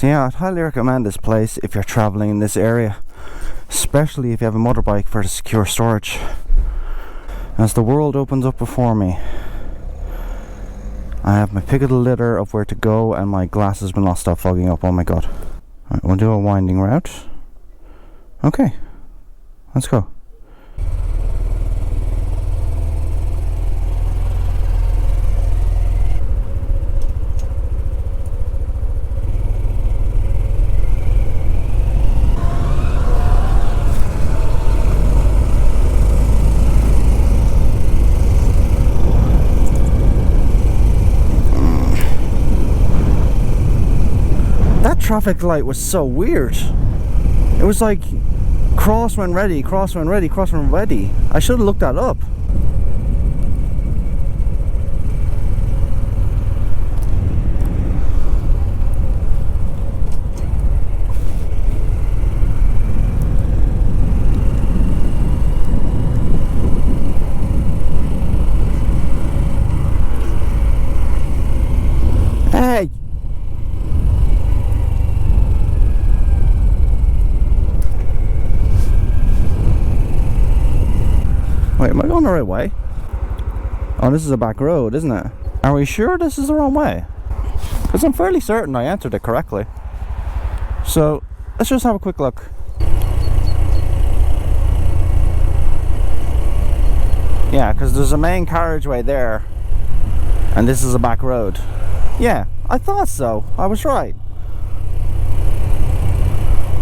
So yeah, I'd highly recommend this place if you're traveling in this area, especially if you have a motorbike for the secure storage. As the world opens up before me, I have my pick of the litter of where to go, and my glasses will not stop fogging up. Oh my god. Right, we'll do a winding route. Okay, let's go. Traffic light was so weird. It was like cross when ready, cross when ready, cross when ready. I should have looked that up. Hey! Wait, am I going the right way? Oh, this is a back road, isn't it? Are we sure this is the wrong way? Because I'm fairly certain I entered it correctly. So, let's just have a quick look. Yeah, because there's a main carriageway there, and this is a back road. Yeah, I thought so. I was right.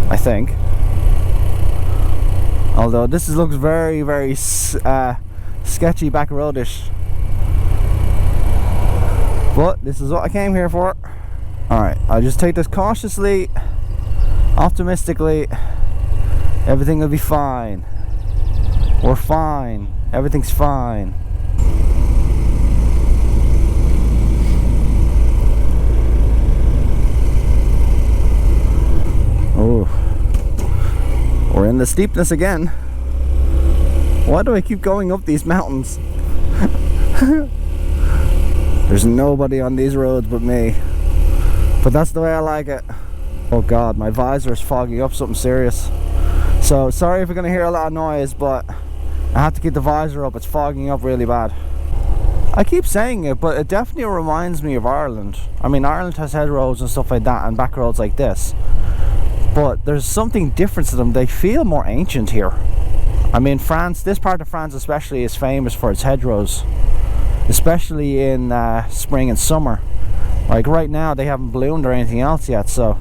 I think. Although this looks very, very sketchy back roadish. But this is what I came here for. Alright, I'll just take this cautiously, optimistically. Everything will be fine. We're fine. Everything's fine. Oh. We're in the steepness again. Why do I keep going up these mountains? There's nobody on these roads but me. But that's the way I like it. Oh god, my visor is fogging up something serious. So sorry if you're gonna hear a lot of noise, but I have to keep the visor up. It's fogging up really bad. I keep saying it, but it definitely reminds me of Ireland. I mean, Ireland has head roads and stuff like that, and back roads like this. But there's something different to them. They feel more ancient here. I mean, France, this part of France especially, is famous for its hedgerows, especially in spring and summer. Like right now they haven't bloomed or anything else yet, so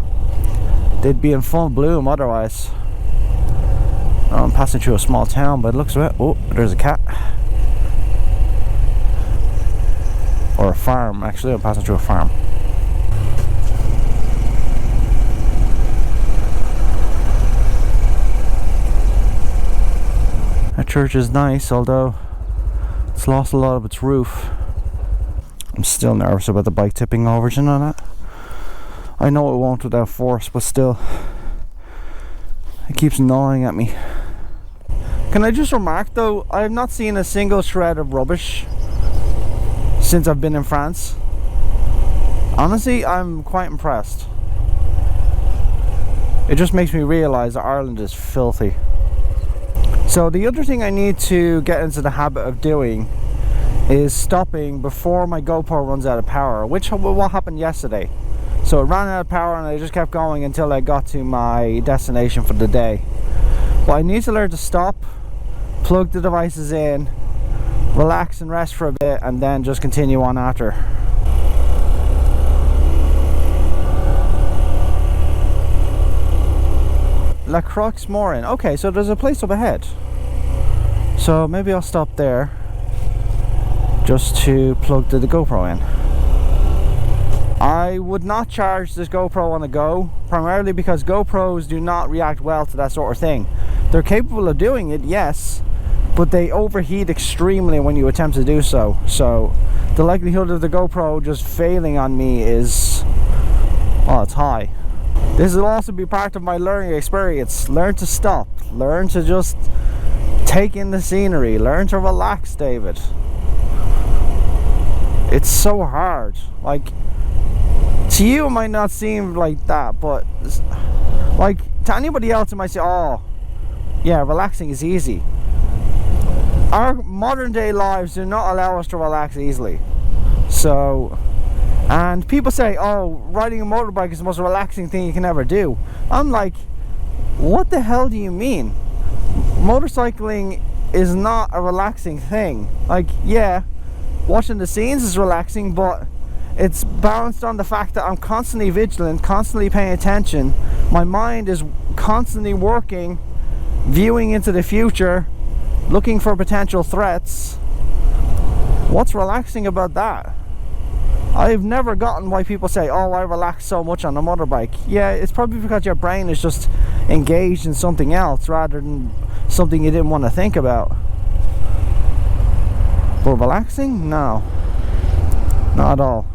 they'd be in full bloom otherwise. Oh, I'm passing through a small town, but it looks right. Oh, there's a cat. Or a farm, actually. I'm passing through a farm. That church is nice, although it's lost a lot of its roof. I'm still nervous about the bike tipping over, do you know that? I know it won't without force, but still, it keeps gnawing at me. Can I just remark though, I have not seen a single shred of rubbish since I've been in France. Honestly, I'm quite impressed. It just makes me realise that Ireland is filthy. So the other thing I need to get into the habit of doing is stopping before my GoPro runs out of power, which what happened yesterday. So it ran out of power and I just kept going until I got to my destination for the day. But I need to learn to stop, plug the devices in, relax and rest for a bit, and then just continue on after. La Croix-Morin. Okay, so there's a place up ahead. So maybe I'll stop there just to plug the GoPro in. I would not charge this GoPro on the go, primarily because GoPros do not react well to that sort of thing. They're capable of doing it, yes, but they overheat extremely when you attempt to do so. So the likelihood of the GoPro just failing on me is, well, it's high. This will also be part of my learning experience. Learn to stop. Learn to just take in the scenery. Learn to relax, David. It's so hard. Like, To you it might not seem like that, but like to anybody else it might say, oh yeah, relaxing is easy. Our modern day lives do not allow us to relax easily. So, and people say, oh, riding a motorbike is the most relaxing thing you can ever do. I'm like, what the hell do you mean? Motorcycling is not a relaxing thing. Like, yeah, watching the scenes is relaxing, but it's balanced on the fact that I'm constantly vigilant, constantly paying attention. My mind is constantly working, viewing into the future, looking for potential threats. What's relaxing about that? I've never gotten why people say, oh, I relax so much on a motorbike. Yeah, it's probably because your brain is just engaged in something else rather than something you didn't want to think about. But relaxing? No. Not at all.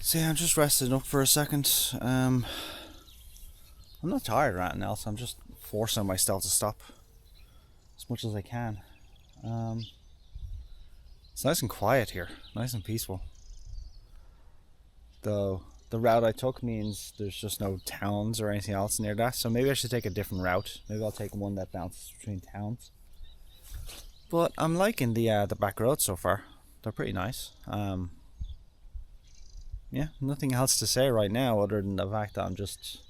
See, I'm just resting up for a second. I'm not tired right now, so I'm just forcing myself to stop as much as I can. It's nice and quiet here, nice and peaceful. Though the route I took means there's just no towns or anything else near that, so maybe I should take a different route. Maybe I'll take one that bounces between towns. But I'm liking the back roads so far. They're pretty nice. Yeah, nothing else to say right now other than the fact that I'm just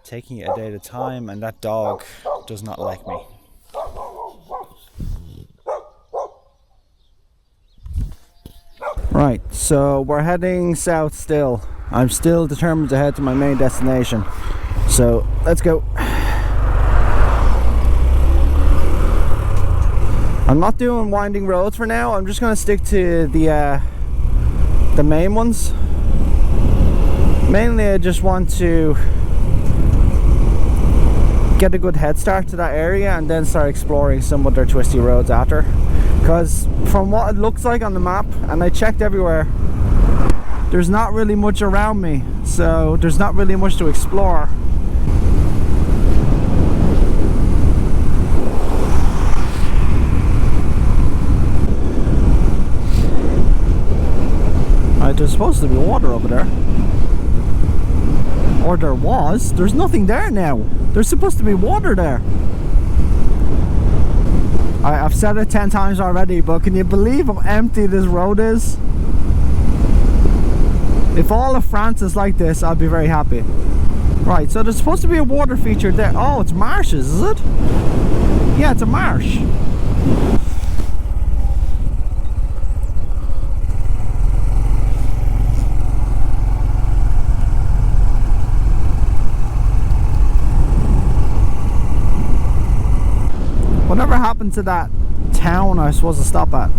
taking it a day at a time, and that dog does not like me. Right, so we're heading south still. I'm still determined to head to my main destination. So let's go. I'm not doing winding roads for now. I'm just going to stick to the main ones. Mainly I just want to get a good head start to that area and then start exploring some other twisty roads after. Because from what it looks like on the map, and I checked everywhere, there's not really much around me, so there's not really much to explore. There's supposed to be water over there. Or there was. There's nothing there now. There's supposed to be water there. I've said it 10 times already, but can you believe how empty this road is? If all of France is like this, I'd be very happy. Right, so there's supposed to be a water feature there. Oh, it's marshes, is it? Yeah, it's a marsh. Whatever happened to that town I was supposed to stop at?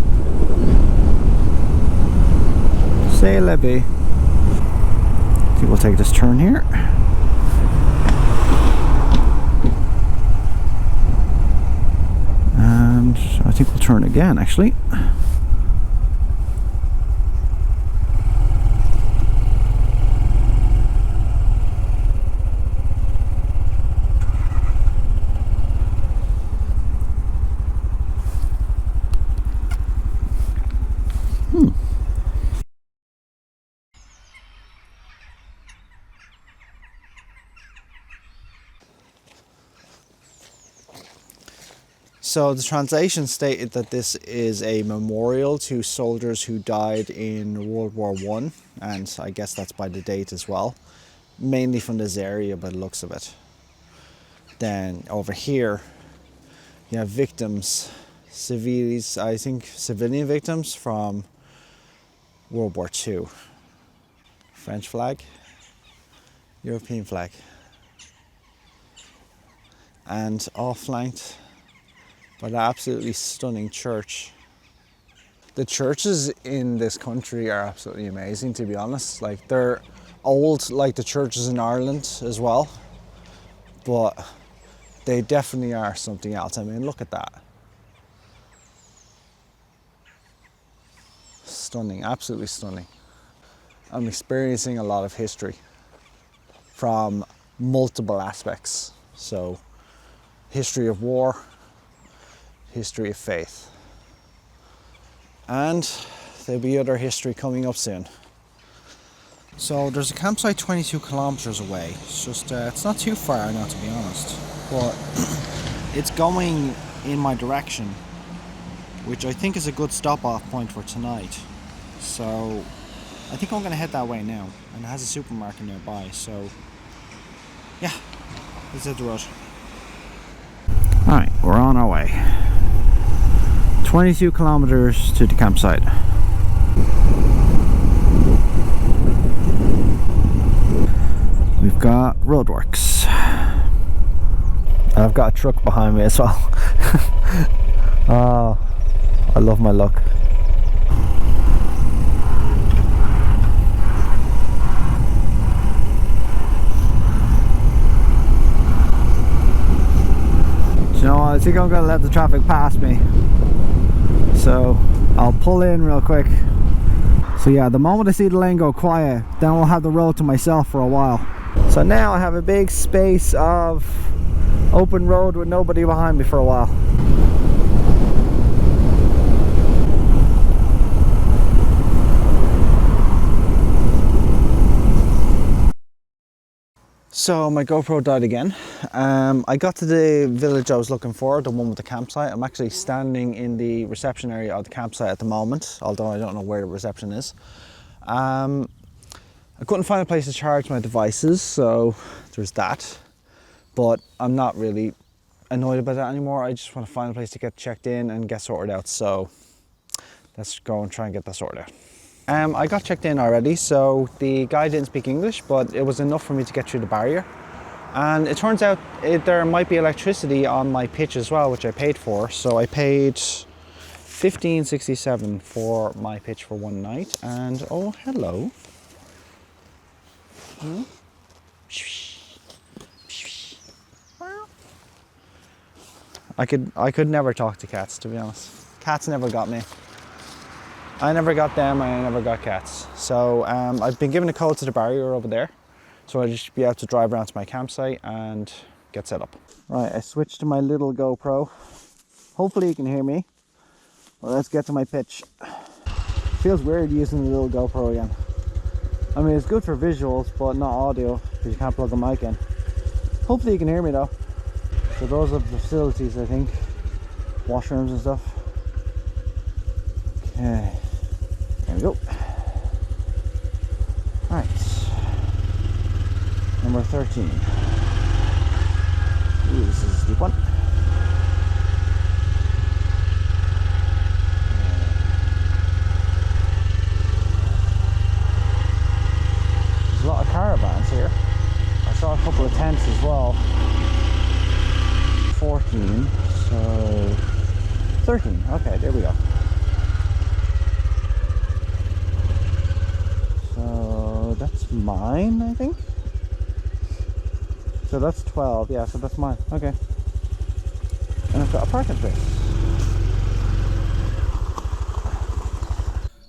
Say Libby. I think we'll take this turn here. And I think we'll turn again actually. So the translation stated that this is a memorial to soldiers who died in World War I, and I guess that's by the date as well. Mainly from this area by the looks of it. Then over here you have victims, civilians, I think civilian victims from World War II. French flag, European flag. And all flanked by the absolutely stunning church. The churches in this country are absolutely amazing, to be honest. Like, they're old like the churches in Ireland as well, but they definitely are something else. I mean, look at that. Stunning, absolutely stunning. I'm experiencing a lot of history from multiple aspects. So, history of war, history of faith. And there'll be other history coming up soon. So there's a campsite 22 kilometers away. It's just, it's not too far now, to be honest. But it's going in my direction, which I think is a good stop-off point for tonight. So I think I'm going to head that way now. And it has a supermarket nearby, so yeah, let's hit the road. Alright, we're on our way. 22 kilometers to the campsite. We've got roadworks. I've got a truck behind me as well. Oh, I love my luck. You know, I think I'm gonna let the traffic pass me. So I'll pull in real quick. So yeah, the moment I see the lane go quiet, then I'll have the road to myself for a while. So now I have a big space of open road with nobody behind me for a while. So my GoPro died again. I got to the village I was looking for, the one with the campsite. I'm actually standing in the reception area of the campsite at the moment, although I don't know where the reception is. I couldn't find a place to charge my devices, so there's that. But I'm not really annoyed about that anymore. I just want to find a place to get checked in and get sorted out. So let's go and try and get that sorted out. I got checked in already, so the guy didn't speak English, but it was enough for me to get through the barrier. And it turns out there might be electricity on my pitch as well, which I paid for. So I paid $15.67 for my pitch for one night. And oh, hello. Hmm? I could never talk to cats, to be honest. Cats never got me. I never got them, and I never got cats. So I've been given a code to the barrier over there, so I just be able to drive around to my campsite and get set up. Right, I switched to my little GoPro. Hopefully you can hear me. Well, let's get to my pitch. Feels weird using the little GoPro again. I mean, it's good for visuals, but not audio, because you can't plug a mic in. Hopefully you can hear me though. So those are the facilities, I think. Washrooms and stuff. Okay. There we go. Right. Number 13. Ooh, this is a steep one. There's a lot of caravans here. I saw a couple of tents as well. 14, so 13. Okay, there we go. So that's mine, I think. So that's 12, yeah, so that's mine. Okay. And I've got a parking space.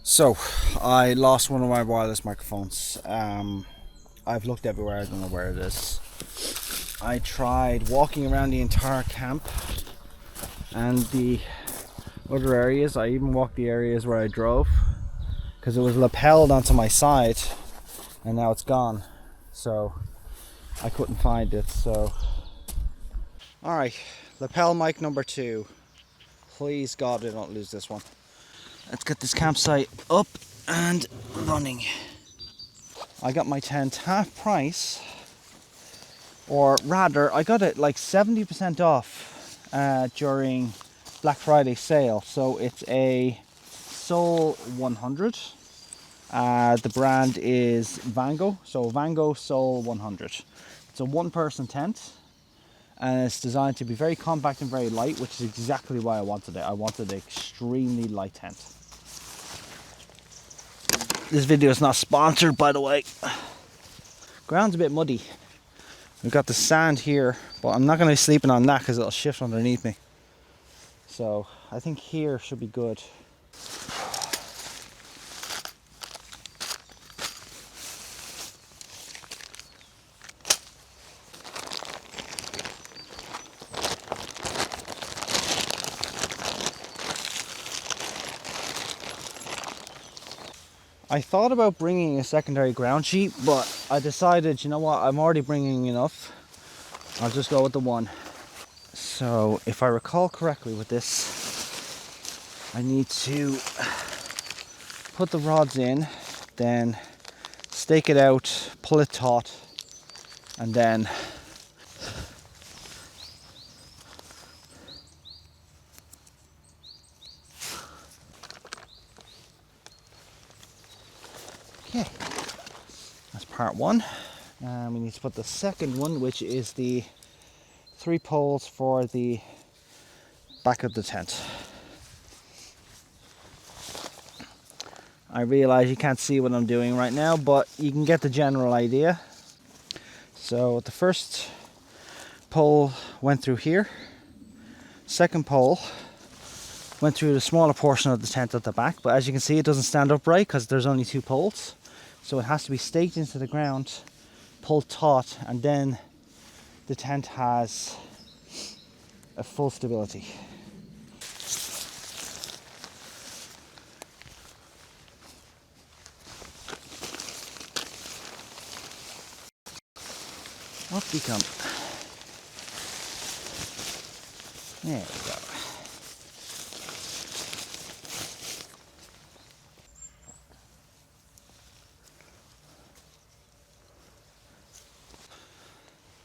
So, I lost one of my wireless microphones. I've looked everywhere, I don't know where it is. I tried walking around the entire camp and the other areas. I even walked the areas where I drove, because it was lapelled onto my side and now it's gone, so I couldn't find it. So alright, lapel mic number 2. Please God I don't lose this one. Let's get this campsite up and running. I got my tent half price, or rather I got it like 70% off during Black Friday sale. So it's a Sol 100. The brand is Vango, so Vango Sol 100. It's a one-person tent, and it's designed to be very compact and very light, which is exactly why I wanted it. I wanted an extremely light tent. This video is not sponsored, by the way. Ground's a bit muddy. We've got the sand here, but I'm not going to be sleeping on that because it'll shift underneath me. So I think here should be good. I thought about bringing a secondary ground sheet, but I decided, you know what, I'm already bringing enough. I'll just go with the one. So if I recall correctly with this, I need to put the rods in, then stake it out, pull it taut, and then okay, that's part one. And we need to put the second one, which is the 3 poles for the back of the tent. I realize you can't see what I'm doing right now, but you can get the general idea. So the first pole went through here. Second pole went through the smaller portion of the tent at the back, but as you can see, it doesn't stand upright because there's only 2 poles. So it has to be staked into the ground, pulled taut, and then the tent has a full stability. Up you come. There we go.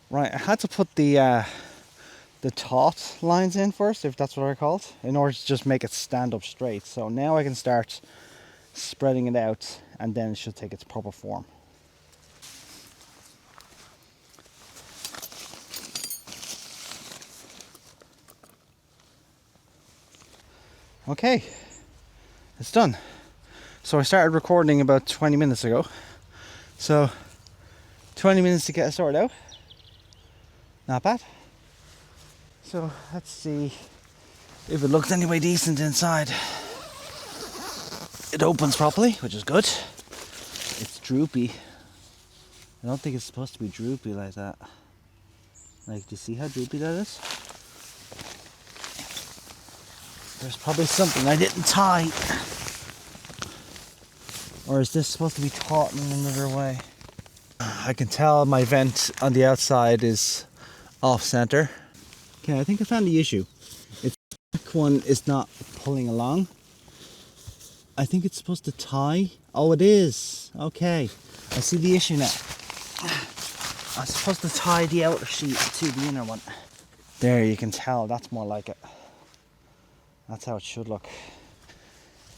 Right, I had to put the taut lines in first, if that's what they're called, in order to just make it stand up straight. So now I can start spreading it out, and then it should take its proper form. Okay, it's done. So I started recording about 20 minutes ago. So 20 minutes to get it sorted out. Not bad. So let's see if it looks anyway decent inside. It opens properly, which is good. It's droopy. I don't think it's supposed to be droopy like that. Like, do you see how droopy that is? There's probably something I didn't tie. Or is this supposed to be taut in another way? I can tell my vent on the outside is off center. Okay, I think I found the issue. It's the back one is not pulling along. I think it's supposed to tie. Oh, it is. Okay, I see the issue now. I'm supposed to tie the outer sheet to the inner one. There, you can tell. That's more like it. That's how it should look.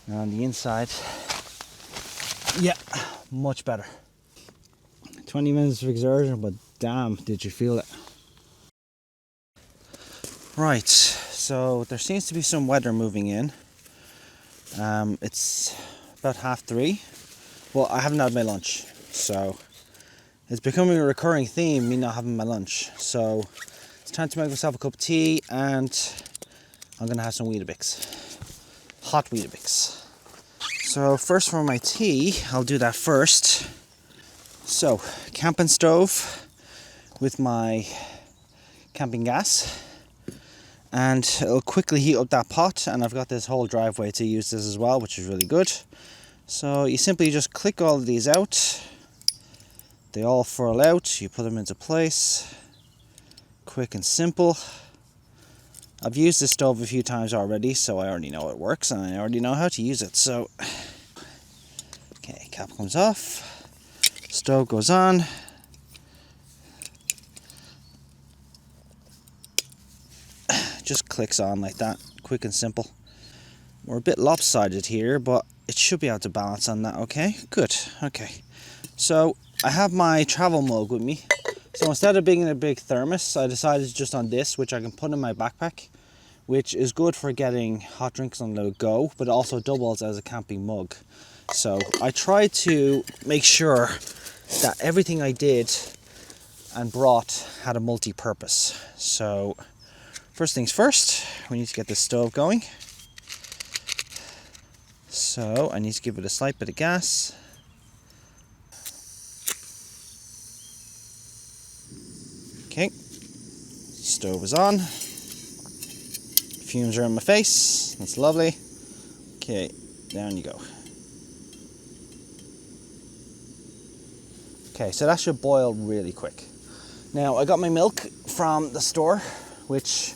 And on the inside, yeah, much better. 20 minutes of exertion, but damn, did you feel it? Right, so there seems to be some weather moving in. It's about 3:30. Well, I haven't had my lunch, so it's becoming a recurring theme, me not having my lunch. So it's time to make myself a cup of tea, and I'm gonna have some Weetabix. Hot Weetabix. So first for my tea, I'll do that first. So, camping stove with my camping gas. And it'll quickly heat up that pot, and I've got this whole driveway to use this as well, which is really good. So you simply just click all of these out. They all furl out, you put them into place. Quick and simple. I've used this stove a few times already, so I already know it works, and I already know how to use it. So, okay, cap comes off, stove goes on. Just clicks on like that, quick and simple. We're a bit lopsided here, but it should be able to balance on that. Okay, good. Okay, so I have my travel mug with me. So instead of being a big thermos, I decided just on this, which I can put in my backpack, which is good for getting hot drinks on the go, but also doubles as a camping mug. So I tried to make sure that everything I did and brought had a multi-purpose. So first things first, we need to get the stove going. So I need to give it a slight bit of gas. Okay, stove is on. Fumes are in my face, that's lovely. Okay, down you go. Okay, so that should boil really quick. Now, I got my milk from the store, which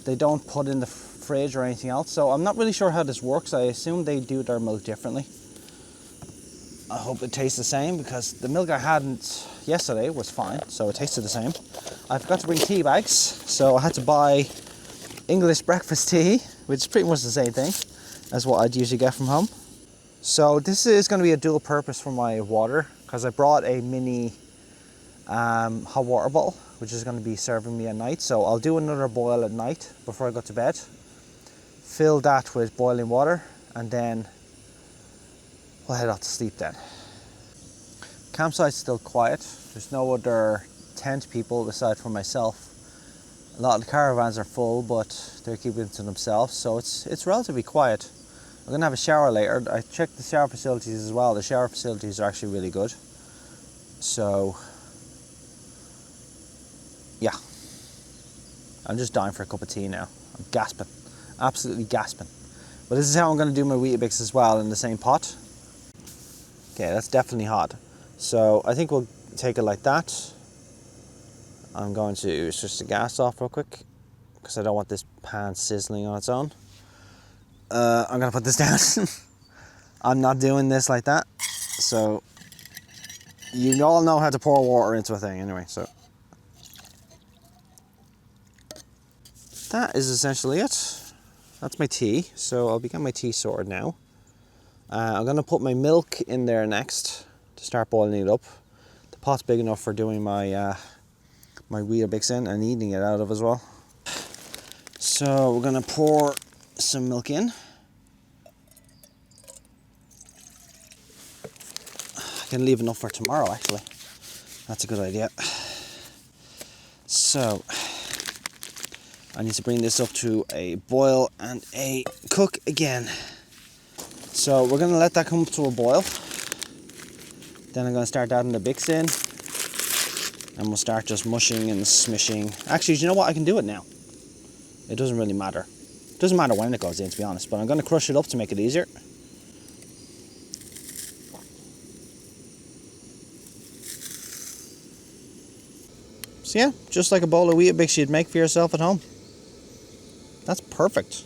they don't put in the fridge or anything else, so I'm not really sure how this works. I assume they do their milk differently. I hope it tastes the same, because the milk I had yesterday was fine, so it tasted the same. I forgot to bring tea bags, so I had to buy English breakfast tea, which is pretty much the same thing as what I'd usually get from home. So this is going to be a dual purpose for my water, because I brought a mini hot water bottle, which is going to be serving me at night. So I'll do another boil at night before I go to bed, fill that with boiling water, and then we'll head out to sleep then. Campsite's still quiet. There's no other tent people aside from myself. A lot of the caravans are full, but they're keeping it to themselves, so it's relatively quiet. I'm gonna have a shower later. I checked the shower facilities as well. The shower facilities are actually really good. So, yeah. I'm just dying for a cup of tea now. I'm gasping, absolutely gasping. But this is how I'm gonna do my Weetabix as well, in the same pot. Okay, that's definitely hot. So I think we'll take it like that. I'm going to switch the gas off real quick, because I don't want this pan sizzling on its own. I'm gonna put this down. I'm not doing this like that. So you all know how to pour water into a thing anyway, so. That is essentially it. That's my tea, so I'll get my tea sorted now. I'm gonna put my milk in there next to start boiling it up. The pot's big enough for doing my my Weetabix in and eating it out of as well. So we're gonna pour some milk in. I can leave enough for tomorrow, actually. That's a good idea. So I need to bring this up to a boil and a cook again. So we're gonna let that come to a boil. Then I'm gonna start adding the Bix in, and we'll start just mushing and smishing. Actually, do you know what? I can do it now. It doesn't really matter. It doesn't matter when it goes in, to be honest, but I'm gonna crush it up to make it easier. So yeah, just like a bowl of Weetabix you'd make for yourself at home. That's perfect.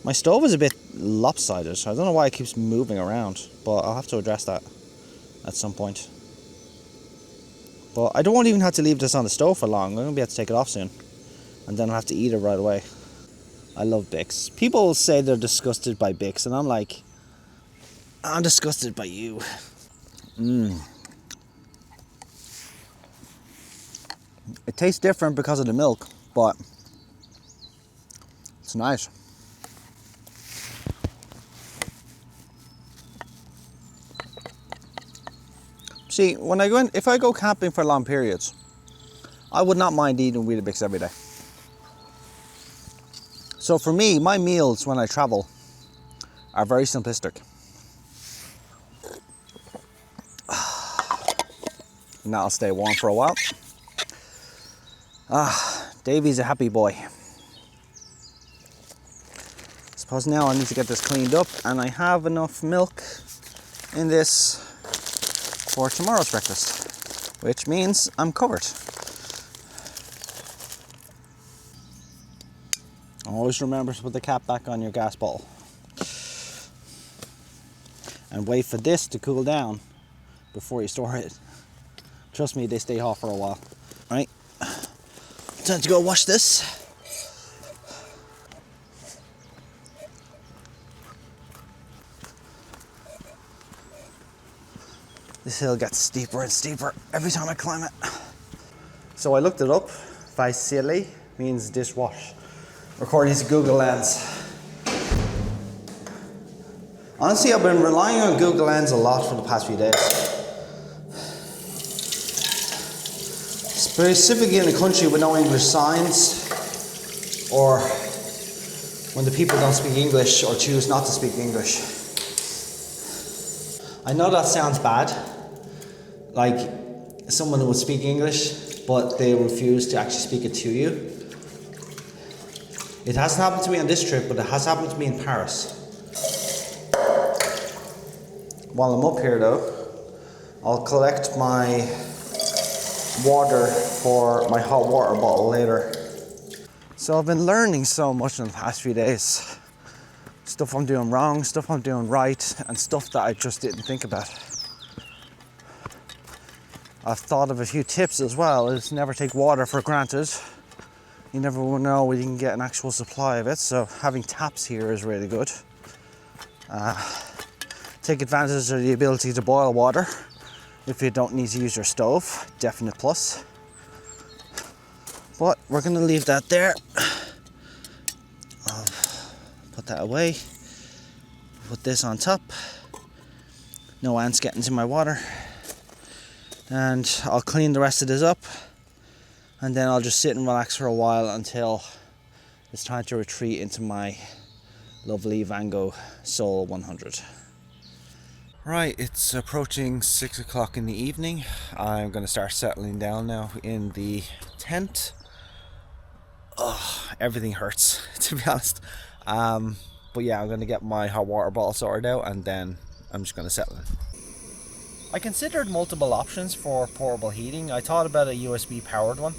My stove is a bit lopsided, so I don't know why it keeps moving around, but I'll have to address that at some point. But I don't even have to leave this on the stove for long. I'm going to be able to take it off soon, and then I'll have to eat it right away. I love Bix. People say they're disgusted by Bix, and I'm like, I'm disgusted by you. It tastes different because of the milk, but it's nice. See, when I go in, if I go camping for long periods, I would not mind eating Weetabix every day. So for me, my meals when I travel are very simplistic. And that'll stay warm for a while. Davey's a happy boy. Suppose now I need to get this cleaned up, and I have enough milk in this for tomorrow's breakfast, which means I'm covered. Always remember to put the cap back on your gas bottle. And wait for this to cool down before you store it. Trust me, they stay hot for a while. Right? Time to go wash this. This hill gets steeper and steeper every time I climb it. So I looked it up. Vasily means dishwash, according to Google Lens. Honestly, I've been relying on Google Lens a lot for the past few days. Specifically in a country with no English signs, or when the people don't speak English or choose not to speak English. I know that sounds bad, like someone who would speak English, but they refuse to actually speak it to you. It hasn't happened to me on this trip, but it has happened to me in Paris. While I'm up here though, I'll collect my water for my hot water bottle later. So I've been learning so much in the past few days. Stuff I'm doing wrong, stuff I'm doing right, and stuff that I just didn't think about. I've thought of a few tips as well. Is never take water for granted. You never know when you can get an actual supply of it, so having taps here is really good. Take advantage of the ability to boil water if you don't need to use your stove, definite plus. But we're gonna leave that there. I'll put that away. Put this on top. No ants getting to my water. And I'll clean the rest of this up. And then I'll just sit and relax for a while until it's time to retreat into my lovely Vango Soul 100. Right, it's approaching 6 o'clock in the evening. I'm going to start settling down now in the tent. Oh, everything hurts, to be honest. But yeah, I'm going to get my hot water bottle sorted out and then I'm just going to settle in. I considered multiple options for portable heating. I thought about a USB powered one,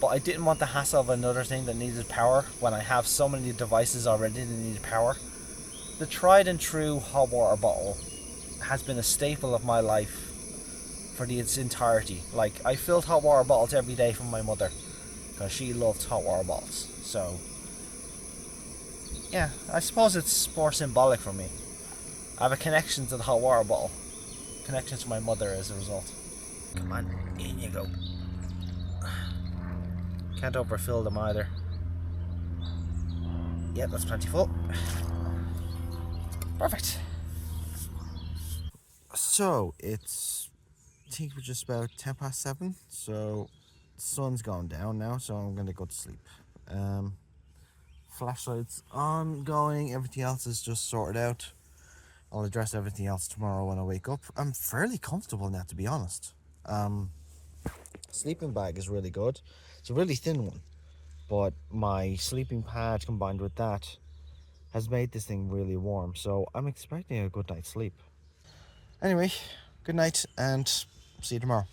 but I didn't want the hassle of another thing that needed power when I have so many devices already that need power. The tried and true hot water bottle has been a staple of my life for its entirety. Like, I filled hot water bottles every day from my mother because she loved hot water bottles. So yeah, I suppose it's more symbolic for me. I have a connection to the hot water bottle, connection to my mother as a result. Come on, in you go. Can't overfill them either. Yeah, that's plenty full. Perfect. So it's, I think we're just about 10 past 7. So the sun's gone down now, so I'm gonna go to sleep. Flashlights on, going, everything else is just sorted out. I'll address everything else tomorrow when I wake up. I'm fairly comfortable now, to be honest. Sleeping bag is really good. It's a really thin one, but my sleeping pad combined with that has made this thing really warm, so I'm expecting a good night's sleep. Anyway, good night and see you tomorrow.